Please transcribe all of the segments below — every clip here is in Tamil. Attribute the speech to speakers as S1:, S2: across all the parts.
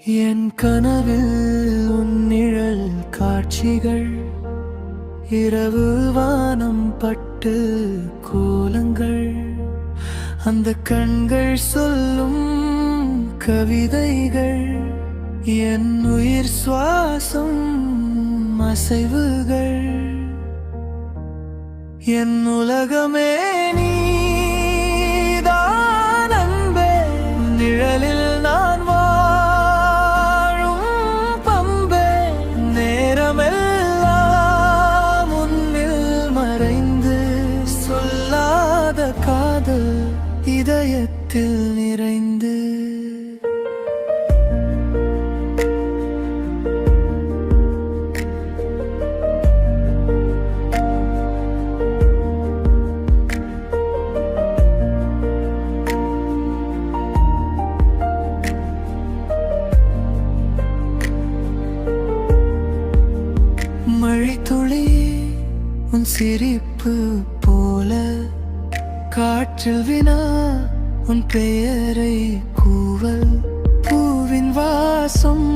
S1: என் கனவில் உன் நிழல் காட்சிகள், இரவு வானம் பட்டு கோலங்கள், அந்த கண்கள் சொல்லும் கவிதைகள், என் உயிர் சுவாசம் அசைவுகள், என் உலகமே நீதான் அன்பே, நிழலில் நான் வாழும் பம்பே, நேரமெல்லாம் உன்னில் மறைந்து சொல்லாத காதல் இதயத்தில் நிறைந்து. மழைத்துளி உன் சிரிப்பு போல, காற்றில் வினா உன் பெயரை கூவல், பூவின் வாசம்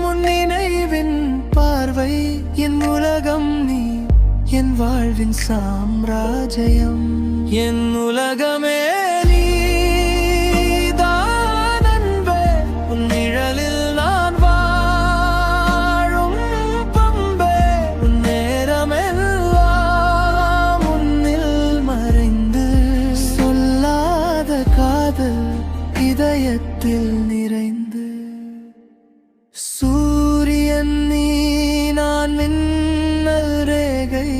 S1: உன் நினைவின் பார்வை, என் உலகம் நீ என் வாழ்வின் சாம்ராஜ்யம், என் உலகமே நீதான் அன்பே, உன் நிழலில் நான் வாழும் பம்பே, உன் நேரமெல்லாம் உன்னில் மறைந்து சொல்லாத காதல் இதயத்தில் நிறைந்து. சூரியன் நீ நான் மின்னல் ரேகை,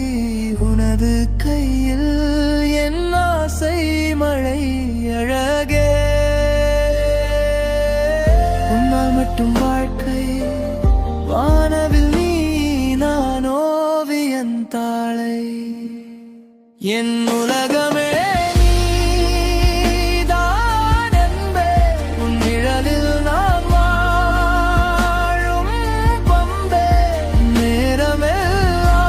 S1: உனது கையில் என் ஆசை மழை அழகே, உன்னால் மட்டும் வாழ்க்கை வானவில் நீ நான் ஓவியன் தாளை, என் உலகமே நீதான் அன்பே, உன் நிழலில் நான் வாழும் பம்பே, நேரமெல்லாம்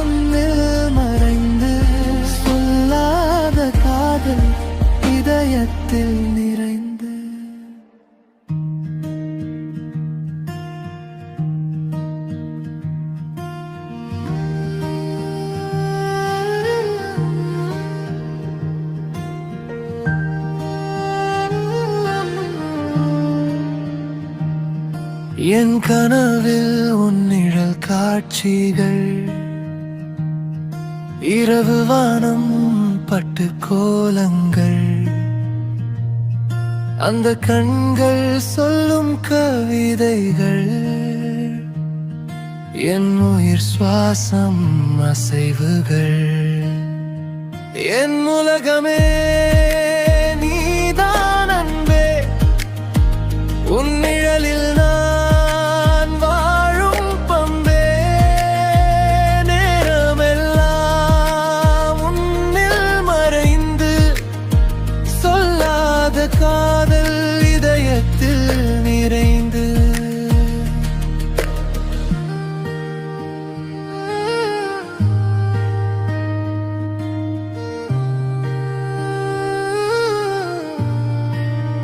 S1: உன்னில் மறைந்து சொல்லாத காதல் இதயத்தில் நிறைந்து. என் கனவில் உன் நிழல் காட்சிகள், இரவு வானம் பட்டு கோலங்கள், அந்த கண்கள் சொல்லும் கவிதைகள், என் உயிர் சுவாசம் அசைவுகள், என் உலகமே